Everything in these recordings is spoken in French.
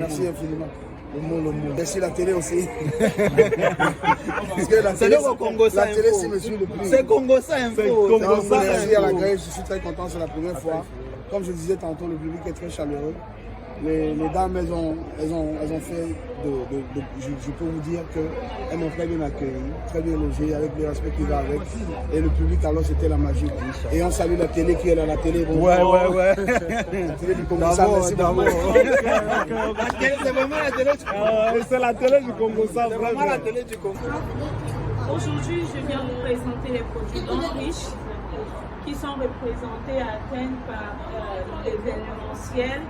Merci infiniment. Le mot. Merci la télé aussi. Parce que la c'est télé, le Congo ça la télé, info. c'est monsieur le plus. C'est Congo ça info. Merci à la Grèce, je suis très content, c'est la première fois. Comme je disais tantôt, le public est très chaleureux. Les dames, elles ont fait, je peux vous dire qu'elles m'ont très bien accueilli, très bien logé, avec le respect qui va avec. Et le public, alors, c'était la magie. Et on salue la télé qui est là, la télé. Bon, ouais. La télé du Congo, ça, merci beaucoup. C'est vraiment la télé du Congo. C'est la télé du Congo, ça, vraiment la télé du Congo. Aujourd'hui, je viens vous présenter les produits d'Anriche qui sont représentés à Athènes par l'événementiel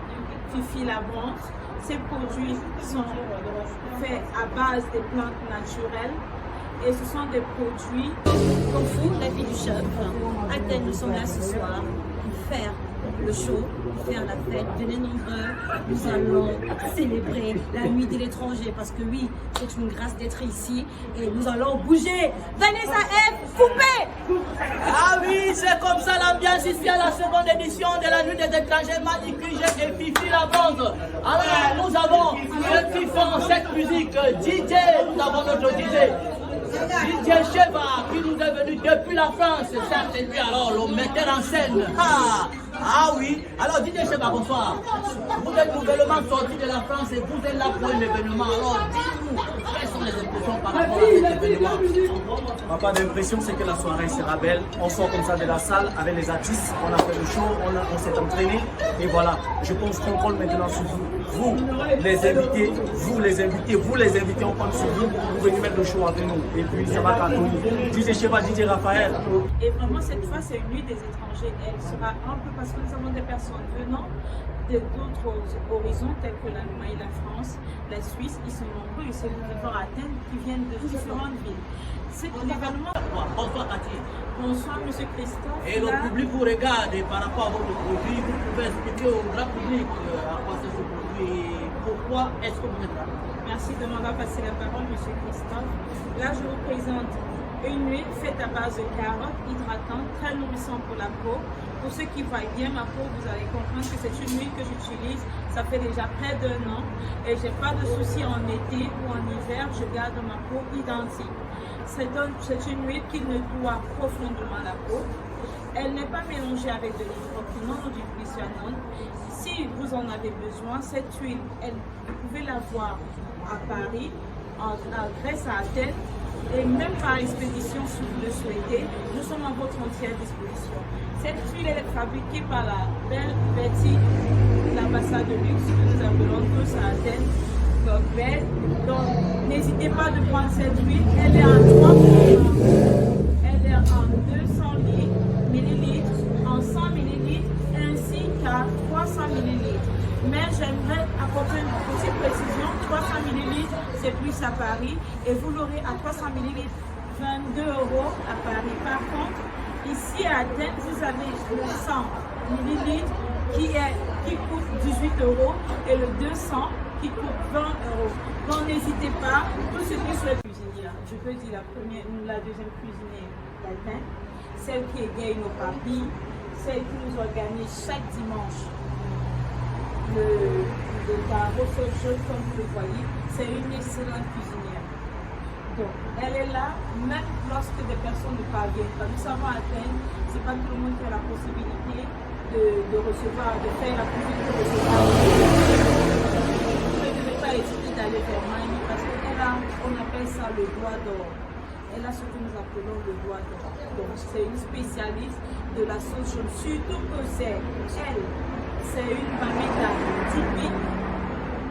Fifi la Vente. Ces produits sont faits à base des plantes naturelles et ce sont des produits comme vous, la vie du chef. Athènes, nous sommes là ce soir pour faire le show, pour faire la fête. Venez nombreux, nous allons célébrer la nuit de l'étranger parce que oui, c'est une grâce d'être ici et nous allons bouger. Vanessa F, coupez! Ah oui, c'est comme ça l'ambiance ici à la seconde édition de la nuit des étrangers Manicule et Fifi la Bande. Alors nous avons ceux qui font cette musique, DJ, nous avons notre DJ. DJ Sheva qui nous est venu depuis la France, certes, et puis alors le metteur en scène. Ah oui, alors DJ Sheva, bonsoir. Vous êtes nouvellement sorti de la France et vous êtes là pour un événement. Alors dites-nous, quelles sont les impressions par rapport à cet événement? Ma part d'impression, c'est que la soirée sera belle. On sort comme ça de la salle avec les artistes, on a fait le show, on s'est entraîné. Et voilà, je pense qu'on compte maintenant sur vous. Vous, les invités, on compte sur vous. Vous venez mettre le show avec nous. Et puis ça va cartonner. DJ Sheva, DJ Raphaël. Et vraiment, cette fois, c'est une nuit des étrangers. Elle sera un peu parce que nous avons des personnes venant d'autres horizons tels que l'Allemagne, la France, la Suisse. Ils sont nombreux et c'est nous vivons à Athènes qui viennent de différentes villes. C'est l'événement. Bonsoir Cathy. Bonsoir Monsieur Christophe. Et le public vous regarde et par rapport à votre produit, vous pouvez expliquer au grand public à quoi c'est ce produit et pourquoi est-ce que vous êtes là. Merci de m'avoir passé la parole, Monsieur Christophe. Là, je vous présente une huile faite à base de carottes hydratantes, très nourrissante pour la peau. Pour ceux qui voient bien ma peau, vous allez comprendre que c'est une huile que j'utilise. Ça fait déjà près d'1 an et j'ai pas de soucis en été ou en hiver. Je garde ma peau identique. C'est une huile qui nettoie profondément la peau. Elle n'est pas mélangée avec de l'hydroquinone ou du glycérine. Si vous en avez besoin, cette huile, vous pouvez la voir à Paris, en Grèce, à Athènes, et même par expédition si vous le souhaitez. Nous sommes à votre entière disposition. Cette huile est fabriquée par la belle Betty, l'ambassade de luxe que nous appelons tous à Athènes. Donc n'hésitez pas de prendre cette huile. Elle est en 200 millilitres, en 100 millilitres, ainsi qu'à 300 millilitres. Mais j'aimerais apporter une petite précision. 300 millilitres, c'est plus à Paris. Et vous l'aurez à 300 millilitres, 22 € à Paris. Par contre, ici à Athènes, vous avez le 100 millilitres qui coûte 18 € et le 200 qui coûte 20 €. Donc n'hésitez pas, tout ce qui soit cuisinière, je peux dire la deuxième cuisinière d'Athènes, celle qui égaye nos papilles, celle qui nous organise chaque dimanche le carreau jaune comme vous le voyez, c'est une excellente cuisinière. Donc elle est là même lorsque des personnes ne parviennent pas. Nous savons à Athènes, c'est pas tout le monde qui a la possibilité de recevoir, de faire la cuisine de recevoir. Hésiter d'aller vers Mani parce qu'on appelle ça le doigt d'or. Elle a ce que nous appelons le doigt d'or. Donc c'est une spécialiste de la sauce jaune. Surtout que c'est une mamita typique.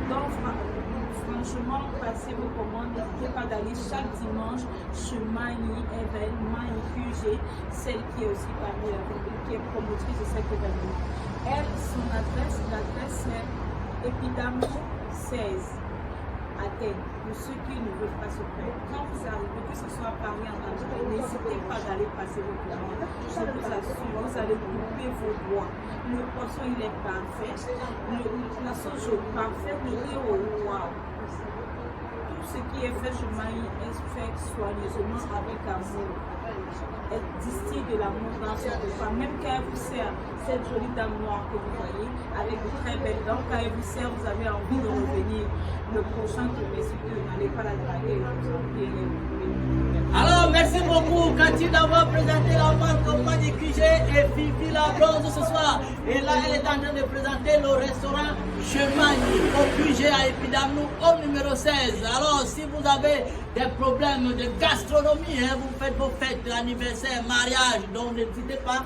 Donc franchement, passez vos commandes. N'hésitez pas d'aller chaque dimanche chez Mani Even, Mani QG, celle qui est aussi parmi qui est promotrice de cet événement. Elle, son l'adresse c'est Epidamo 16, Athènes. Pour ceux qui ne veulent pas se perdre, quand vous arrivez, que ce soit à Paris en Algérie, n'hésitez pas d'aller passer vos commandes. Je vous assure, vous allez couper vos doigts. Le poisson, il est parfait. La sauce jaune parfaite, le riz au wow. Tout ce qui est fait chez Maï est fait soigneusement avec amour. Elle distille de l'amour dans son repas. Même quand elle vous sert cette jolie dame noire que vous voyez, avec de très belles dents, quand elle vous sert, vous avez envie de revenir. Le prochain trimestre, vous n'allez pas la draguer, vous en priez. Alors, merci beaucoup, Cathy, d'avoir présenté la marque Compagnie QG et Fifi la Bronze ce soir. Et là, elle est en train de présenter le restaurant Chemani au QG à Epidamnou au numéro 16. Alors, si vous avez des problèmes de gastronomie, vous faites vos fêtes d'anniversaire, mariage, donc n'hésitez pas.